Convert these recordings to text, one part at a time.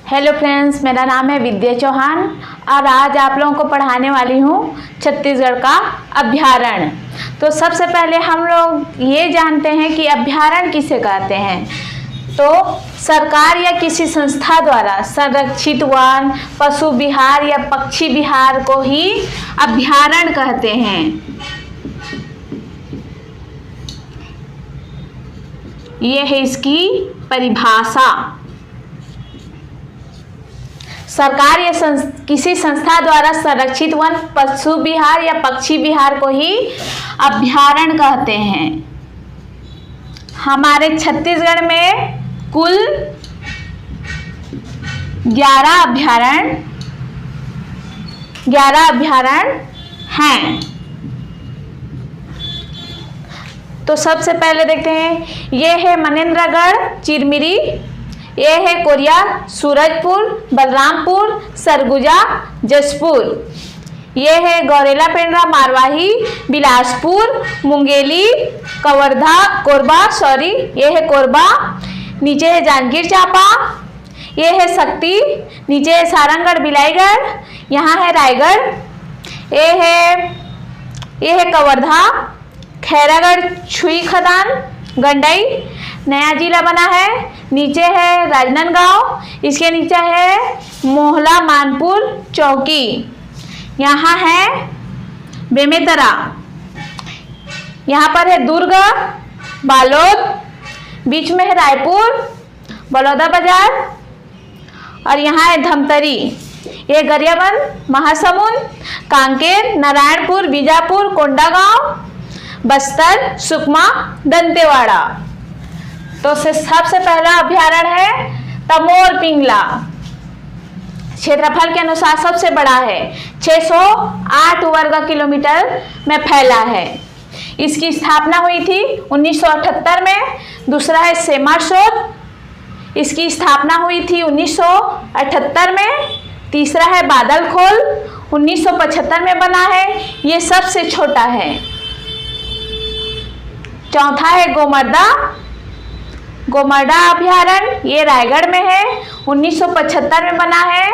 Hello friends, मेरा नाम है विद्या चौहान और आज आप लोगों को पढ़ाने वाली हूँ छत्तीसगढ़ का अभ्यारण्य। तो सबसे पहले हम लोग ये जानते हैं कि अभ्यारण्य किसे कहते हैं। तो सरकार या किसी संस्था द्वारा संरक्षित वन, पशु विहार या पक्षी विहार को ही अभ्यारण्य कहते हैं। ये है इसकी परिभाषा। सरकार या किसी संस्था द्वारा संरक्षित वन, पशु विहार या पक्षी विहार को ही अभ्यारण्य कहते हैं। हमारे छत्तीसगढ़ में कुल 11 अभ्यारण्य हैं। तो सबसे पहले देखते हैं, ये है मनेन्द्रगढ़ चिरमिरी, ये है कोरिया सूरजपुर, बलरामपुर, सरगुजा, जसपुर। ये है गौरेला पेंड्रा, मारवाही, बिलासपुर, मुंगेली, कोरबा, ये है कोरबा। नीचे है जांजगीर चांपा, ये है शक्ति, नीचे है सारंगगढ़, बिलाईगढ़, यहाँ है रायगढ़। ये है कवर्धा, खैरागढ़, छुई खदान, गंडई, नया जिला बना है। नीचे है राजनांदगांव, इसके नीचे है मोहला, मानपुर, चौकी, यहाँ है बेमेतरा, यहाँ पर है दुर्ग, बालोद, बीच में है रायपुर, बलौदा बाजार और यहाँ है धमतरी। ये गरियाबंद, महासमुंद, कांकेर, नारायणपुर, बीजापुर, कोंडागांव, बस्तर, सुकमा, दंतेवाड़ा। तो सबसे पहला अभ्यारण्य है तमोर पिंगला। क्षेत्रफल के अनुसार सबसे बड़ा है, 608 वर्ग किलोमीटर में फैला है। इसकी स्थापना हुई थी 1978 में। दूसरा है सेमारसोत, इसकी स्थापना हुई थी 1978 में। तीसरा है बादलखोल, 1975 में बना है, ये सबसे छोटा है। चौथा है गोमर्दा अभ्यारण्य, ये रायगढ़ में है, 1975 में बना है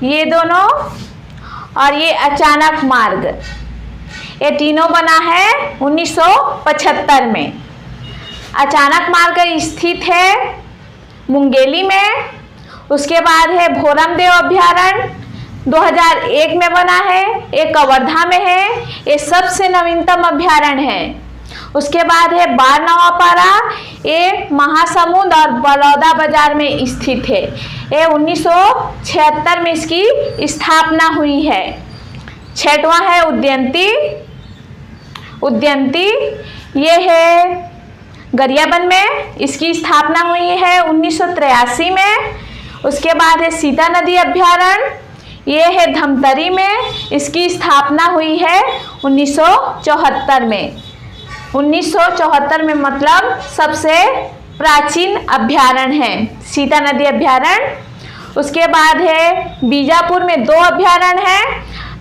ये दोनों। और ये अचानक मार्ग, ये तीनों बना है 1975 में। अचानक मार्ग स्थित है मुंगेली में। उसके बाद है भोरमदेव अभ्यारण्य, 2001 में बना है, ये कवर्धा में है, ये सबसे नवीनतम अभ्यारण्य है। उसके बाद है बार नवापारा, ये महासमुंद और बलौदा बाजार में स्थित है। ये 1976 में इसकी स्थापना हुई है। छठवां है उद्यंती, ये है गरियाबंद में, इसकी स्थापना हुई है 1983 में। उसके बाद है सीता नदी अभ्यारण्य, ये है धमतरी में, इसकी स्थापना हुई है 1974 में। 1974 में मतलब सबसे प्राचीन अभ्यारण्य है सीता नदी अभ्यारण्य। उसके बाद है बीजापुर में 2 अभ्यारण्य हैं,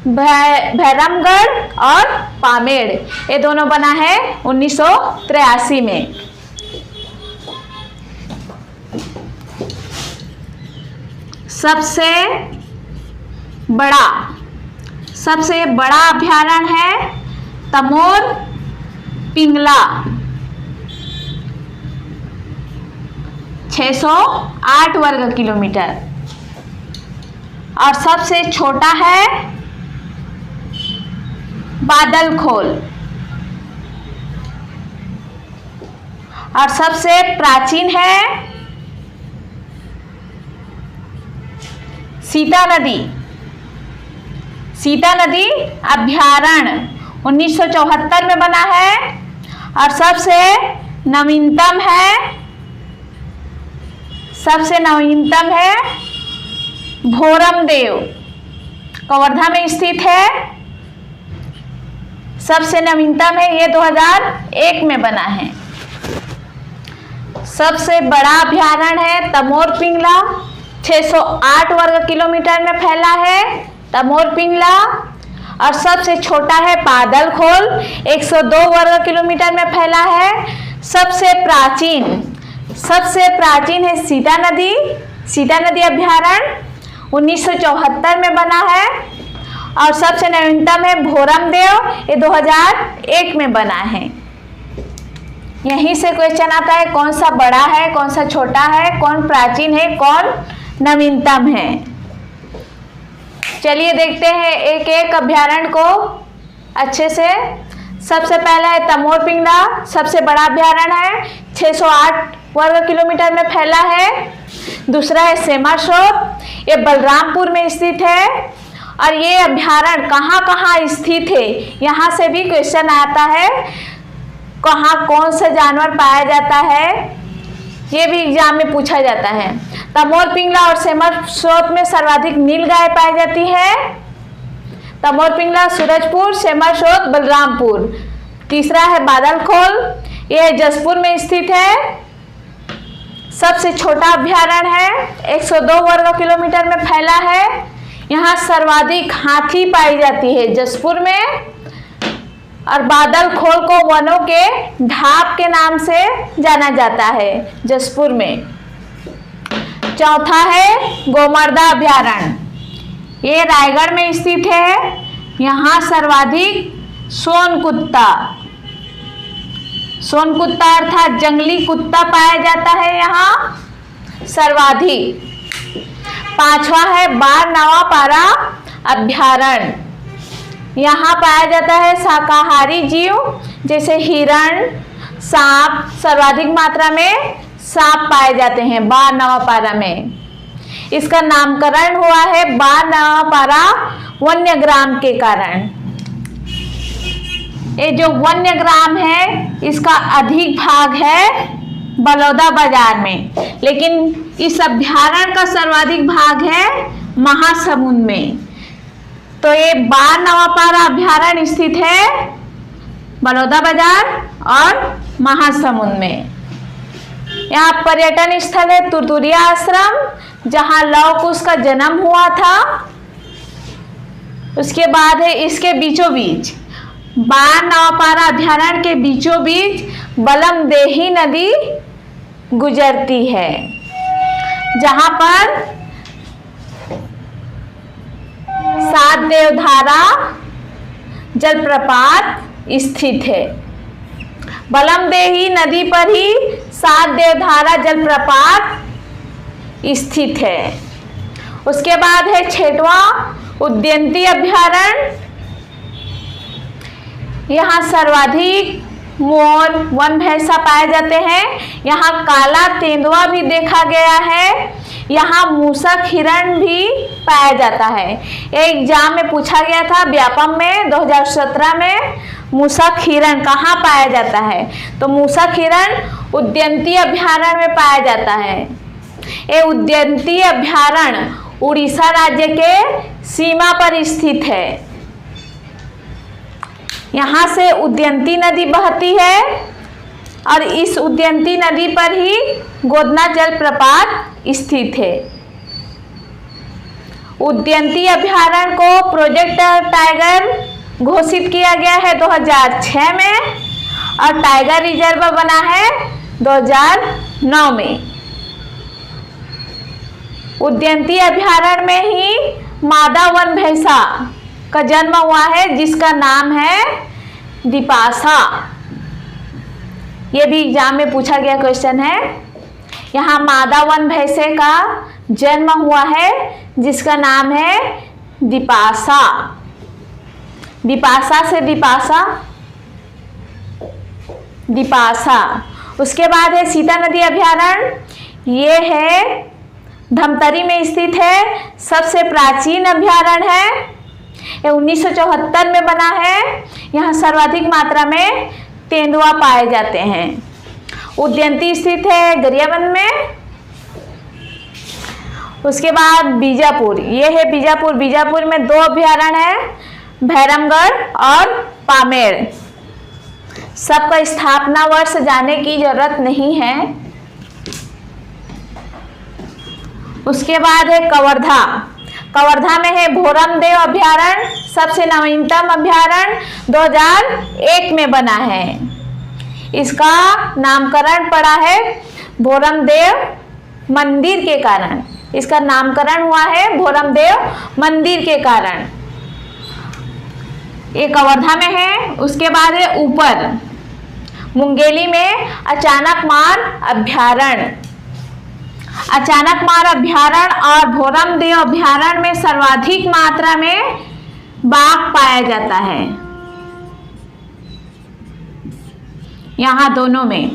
भैरमगढ़ और पामेड़, ये दोनों बना है 1983 में। सबसे बड़ा अभ्यारण्य है तमोर पिंगला, 608 वर्ग किलोमीटर। और सबसे छोटा है बादलखोल। और सबसे प्राचीन है सीता नदी अभ्यारण्य, 1974 में बना है। और सबसे नवीनतम है भोरमदेव, कवर्धा में स्थित है, सबसे नवीनतम है, ये 2001 में बना है। सबसे बड़ा अभ्यारण्य है तमोर पिंगला, 608 वर्ग किलोमीटर में फैला है तमोर पिंगला। और सबसे छोटा है बादलखोल, 102 वर्ग किलोमीटर में फैला है। सबसे प्राचीन है सीता नदी, सीता नदी अभ्यारण्य 1974 में बना है। और सबसे नवीनतम है भोरमदेव, ये 2001 में बना है। यहीं से क्वेश्चन आता है कौन सा बड़ा है, कौन सा छोटा है, कौन प्राचीन है, कौन नवीनतम है। चलिए देखते हैं एक एक अभ्यारण्य को अच्छे से। सबसे पहला है तमोर पिंगला, सबसे बड़ा अभ्यारण्य है, 608 वर्ग किलोमीटर में फैला है। दूसरा है सेमर स्रोत, ये बलरामपुर में स्थित है। और ये अभ्यारण्य कहाँ कहाँ स्थित है, यहाँ से भी क्वेश्चन आता है, कहाँ कौन सा जानवर पाया जाता है, ये भी एग्जाम में पूछा जाता है। तमोर पिंगला और सेमर स्रोत में सर्वाधिक नीलगाय पाई जाती है। तमोर पिंगला सूरजपुर, सेमर स्रोत बलरामपुर। तीसरा है बादलखोल, यह जसपुर में स्थित है। सबसे छोटा अभ्यारण्य है, 102 वर्ग किलोमीटर में फैला है। यहाँ सर्वाधिक हाथी पाई जाती है जसपुर में। और बादलखोल को वनों के ढाब के नाम से जाना जाता है जसपुर में। चौथा है गोमर्दा अभ्यारण्य, ये रायगढ़ में स्थित है। यहाँ सर्वाधिक सोन कुत्ता अर्थात जंगली कुत्ता पाया जाता है यहाँ सर्वाधिक। पांचवा है बार नवापारा अभ्यारण्य, यहाँ पाया जाता है शाकाहारी जीव जैसे हिरण, सांप, सर्वाधिक मात्रा में सांप पाए जाते हैं बार नवापारा में। इसका नामकरण हुआ है बार नवापारा वन्यग्राम के कारण। ये जो वन्यग्राम है इसका अधिक भाग है बलौदा बाजार में, लेकिन इस अभ्यारण्य का सर्वाधिक भाग है महासमुंद में। तो ये बार नवापारा अभ्यारण्य स्थित है बलौदा बाजार और महासमुंद में। यहाँ पर्यटन स्थल है तुरतुरिया आश्रम, जहाँ लव कुश का जन्म हुआ था। उसके बाद है इसके बीचों बीच बार नवापारा अभ्यारण्य के बीचों बीच बलमदेही नदी गुजरती है, जहाँ पर 7 देवधारा जलप्रपात स्थित है। बलमदेही नदी पर ही 7 देवधारा जलप्रपात स्थित है। उसके बाद है 6वां उदयंती अभ्यारण्य, यहाँ सर्वाधिक मोर, वन भैंसा पाए जाते हैं। यहाँ काला तेंदुआ भी देखा गया है। यहाँ मूसक हिरण भी पाया जाता है। एग्जाम में पूछा गया था व्यापम में 2017 में, मूसक हिरण कहाँ पाया जाता है, तो मूसक हिरण उदयंती अभ्यारण्य में पाया जाता है। ये उदयंती अभ्यारण्य उड़ीसा राज्य के सीमा पर स्थित है। यहाँ से उदयंती नदी बहती है और इस उदयंती नदी पर ही गोदना जलप्रपात स्थित है। उदयंती अभ्यारण्य को प्रोजेक्ट टाइगर घोषित किया गया है 2006 में और टाइगर रिजर्व बना है 2009 में। उदयंती अभ्यारण्य में ही मादा वन भैंसा का जन्म हुआ है जिसका नाम है दिपासा। ये भी एग्जाम में पूछा गया क्वेश्चन है। यहाँ मादा वन भैंसे का जन्म हुआ है जिसका नाम है दिपासा। दिपासा से दिपासा। उसके बाद है सीता नदी अभ्यारण्य, ये है धमतरी में स्थित है, सबसे प्राचीन अभ्यारण्य है। ये 1974 में बना है। यहाँ सर्वाधिक मात्रा में तेंदुआ पाए जाते हैं। उदयंती स्थित है गरियाबंद में। उसके बाद बीजापुर, ये है बीजापुर। बीजापुर में 2 अभ्यारण्य है, भैरमगढ़ और पामेड़। सबका स्थापना वर्ष जाने की जरूरत नहीं है। उसके बाद है कवर्धा। कवर्धा में है भोरमदेव अभ्यारण्य, सबसे नवीनतम अभ्यारण्य 2001 में बना है। इसका नामकरण पड़ा है भोरमदेव मंदिर के कारण। इसका नामकरण हुआ है भोरमदेव मंदिर के कारण। ये कवर्धा में है। उसके बाद है ऊपर मुंगेली में अचानकमार अभ्यारण्य। अचानकमार अभ्यारण्य और भोरमदेव अभ्यारण्य में सर्वाधिक मात्रा में बाघ पाया जाता है। यहाँ दोनों में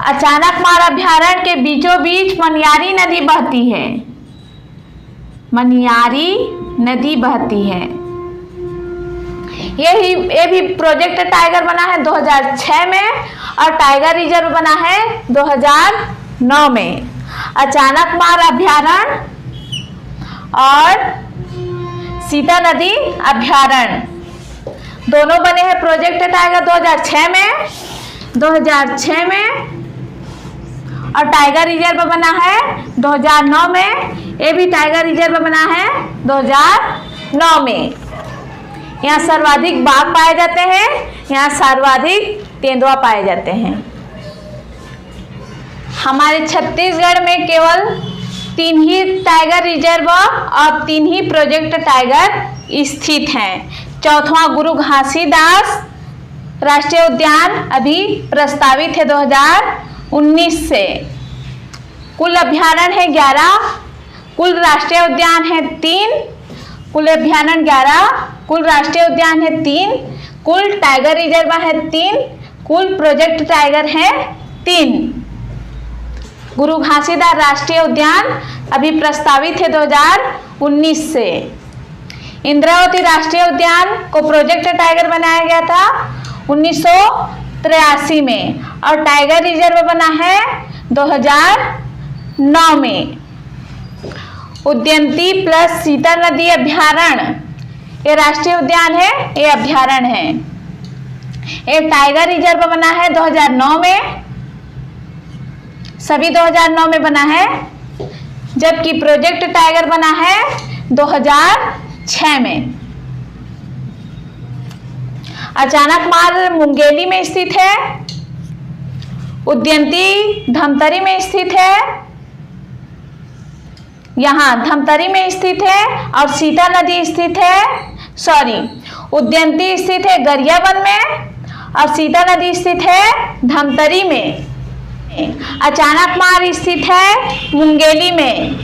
अचानकमार अभ्यारण्य के बीचों बीच मनियारी नदी बहती है। मनियारी नदी बहती है। ये भी प्रोजेक्ट टाइगर बना है 2006 में और टाइगर रिजर्व बना है 2009 में। अचानकमार अभ्यारण्य और सीता नदी अभ्यारण्य दोनों बने हैं प्रोजेक्ट टाइगर 2006 में और टाइगर रिजर्व बना है 2009 में। ये भी टाइगर रिजर्व बना है 2009 में। यहाँ सर्वाधिक बाघ पाए जाते हैं। यहाँ सर्वाधिक तेंदुआ पाए जाते हैं। हमारे छत्तीसगढ़ में केवल 3 ही टाइगर रिजर्व और 3 ही प्रोजेक्ट टाइगर स्थित हैं। चौथा गुरु घासीदास राष्ट्रीय उद्यान अभी प्रस्तावित है 2019 से। कुल अभ्यारण्य है 11, कुल राष्ट्रीय उद्यान है 3, कुल अभ्यारण्य 11, कुल राष्ट्रीय उद्यान है 3, कुल टाइगर रिजर्व है 3, कुल प्रोजेक्ट टाइगर है 3। गुरु घासीदास राष्ट्रीय उद्यान अभी प्रस्तावित है 2019 से। इंद्रावती राष्ट्रीय उद्यान को प्रोजेक्ट टाइगर बनाया गया था 1983 में और टाइगर रिजर्व बना है 2009 में। उदयंती प्लस सीता नदी अभ्यारण्य ये राष्ट्रीय उद्यान है, ये अभ्यारण्य है। ये टाइगर रिजर्व बना है 2009 में, सभी 2009 में बना है, जबकि प्रोजेक्ट टाइगर बना है 2006 में। अचानकमार मुंगेली में स्थित है, उदयंती धमतरी में स्थित है, यहाँ धमतरी में स्थित है और सीता नदी स्थित है, उदयंती स्थित है गरियाबंद में और सीता नदी स्थित है धमतरी में। अचानकमार स्थित है मुंगेली में।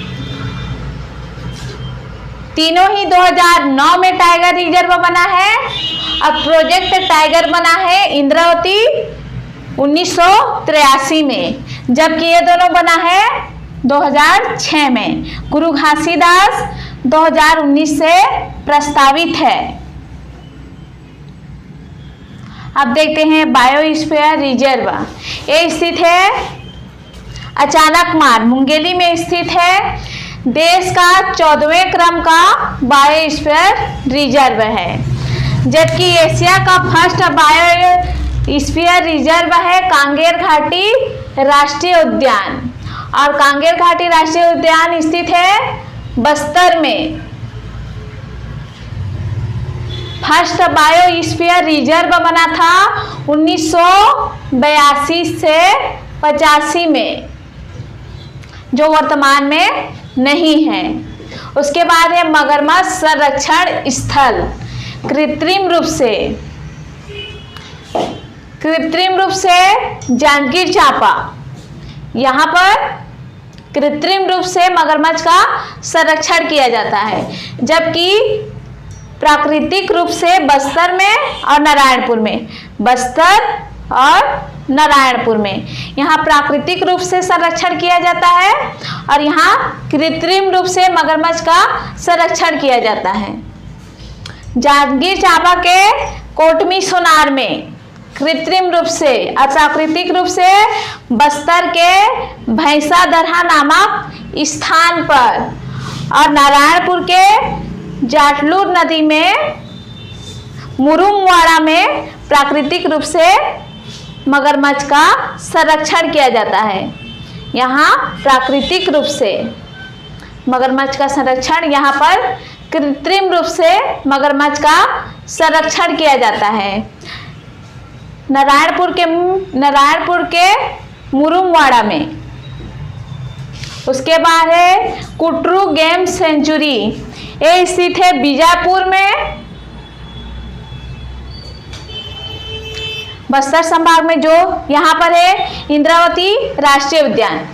तीनों ही 2009 में टाइगर रिजर्व बना है और प्रोजेक्ट टाइगर बना है इंद्रावती 1983 में, जबकि ये दोनों बना है 2006 में। गुरु घासीदास 2019 से प्रस्तावित है। अब देखते हैं बायोस्फीयर रिजर्व। ये स्थित है अचानकमार मुंगेली में स्थित है। देश का 14वें क्रम का बायोस्फीयर रिजर्व है, जबकि एशिया का फर्स्ट बायोस्फीयर रिजर्व है कांगेर घाटी राष्ट्रीय उद्यान और कांगेर घाटी राष्ट्रीय उद्यान स्थित है बस्तर में। फर्स्ट बायोस्फीयर रिजर्व बना था 1982 से 85 में, जो वर्तमान में नहीं है। उसके बाद है मगरमच्छ संरक्षण स्थल। कृत्रिम रूप से जांजगीर चांपा, यहाँ पर कृत्रिम रूप से मगरमच्छ का संरक्षण किया जाता है, जबकि प्राकृतिक रूप से बस्तर में और नारायणपुर में, यहाँ प्राकृतिक रूप से संरक्षण किया जाता है और यहाँ कृत्रिम रूप से मगरमच्छ का संरक्षण किया जाता है। जांजगीर चांपा के कोटमी सोनार में कृत्रिम रूप से और प्राकृतिक रूप से बस्तर के भैंसा दरहा नामक स्थान पर और नारायणपुर के जाटलूर नदी में मुरुमवाड़ा में प्राकृतिक रूप से मगरमच्छ का संरक्षण किया जाता है। यहाँ प्राकृतिक रूप से मगरमच्छ का संरक्षण, यहाँ पर कृत्रिम रूप से मगरमच्छ का संरक्षण किया जाता है। नारायणपुर के मुरुमवाड़ा में उसके बाद है कुटरू गेम सेंचुरी, ये स्थित है बीजापुर में, बस्तर संभाग में। जो यहाँ पर है इंद्रावती राष्ट्रीय उद्यान,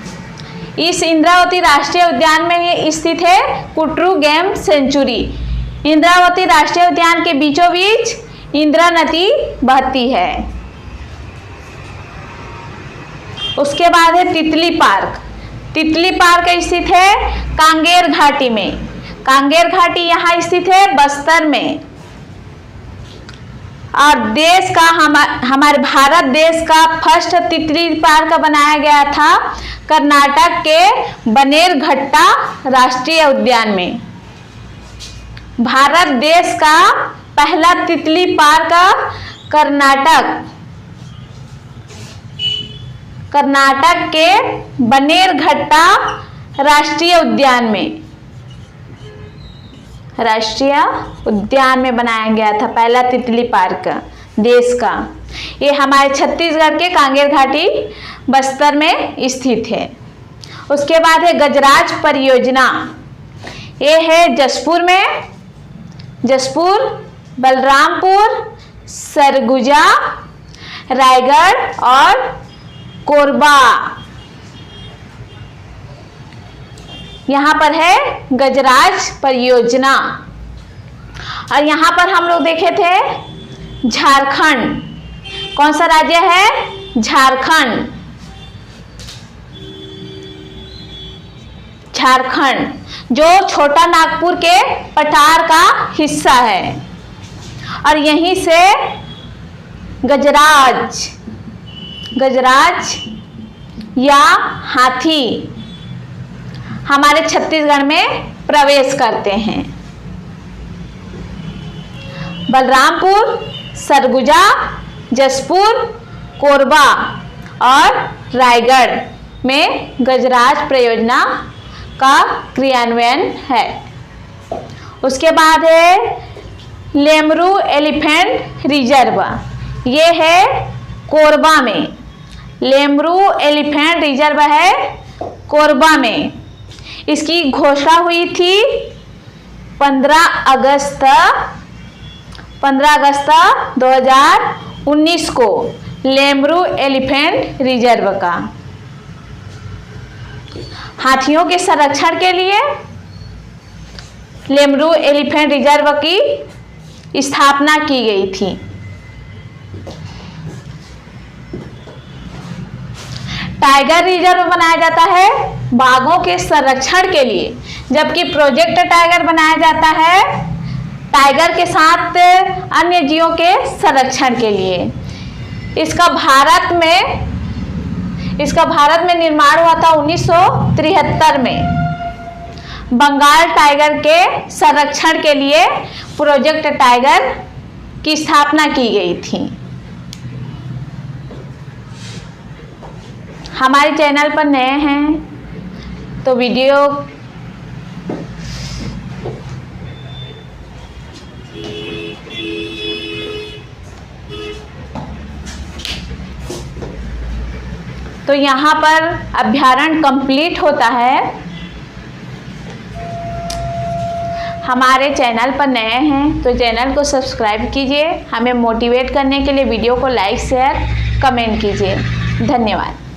इस इंद्रावती राष्ट्रीय उद्यान में ही स्थित है कुटरू गेम सेंचुरी। इंद्रावती राष्ट्रीय उद्यान के बीचों बीच इंद्रा नदी बहती है। उसके बाद है तितली पार्क, तितली पार्क स्थित है कांगेर घाटी में, कांगेर घाटी यहाँ स्थित है बस्तर में। और देश का हमारे भारत देश का फर्स्ट तितली पार्क बनाया गया था कर्नाटक के बनेरघट्टा राष्ट्रीय उद्यान में। भारत देश का पहला तितली पार्क कर्नाटक के बनेरघट्टा राष्ट्रीय उद्यान में, राष्ट्रीय उद्यान में बनाया गया था पहला तितली पार्क देश का। ये हमारे छत्तीसगढ़ के कांगेर घाटी बस्तर में स्थित है। उसके बाद है गजराज परियोजना, ये है जशपुर में, जशपुर, बलरामपुर, सरगुजा, रायगढ़ और कोरबा, यहाँ पर है गजराज परियोजना। और यहाँ पर हम लोग देखे थे झारखंड, कौन सा राज्य है? झारखंड, झारखंड जो छोटा नागपुर के पठार का हिस्सा है। और यहीं से गजराज, गजराज या हाथी हमारे छत्तीसगढ़ में प्रवेश करते हैं। बलरामपुर, सरगुजा, जशपुर, कोरबा और रायगढ़ में गजराज परियोजना का क्रियान्वयन है। उसके बाद है लेमरू एलिफेंट रिजर्व, ये है कोरबा में, लेमरू एलिफेंट रिजर्व है कोरबा में। इसकी घोषणा हुई थी 15 अगस्त 2019 को लेमरू एलिफेंट रिजर्व का। हाथियों के संरक्षण के लिए लेमरू एलिफेंट रिजर्व की स्थापना की गई थी। टाइगर रिजर्व बनाया जाता है बाघों के संरक्षण के लिए, जबकि प्रोजेक्ट टाइगर बनाया जाता है टाइगर के साथ अन्य जीवों के संरक्षण के लिए। इसका भारत में निर्माण हुआ था 1973 में। बंगाल टाइगर के संरक्षण के लिए प्रोजेक्ट टाइगर की स्थापना की गई थी। हमारे चैनल पर नए हैं तो वीडियो तो यहाँ पर अभ्यारण्य कंप्लीट होता है। हमारे चैनल पर नए हैं तो चैनल को सब्सक्राइब कीजिए। हमें मोटिवेट करने के लिए वीडियो को लाइक, शेयर, कमेंट कीजिए। धन्यवाद।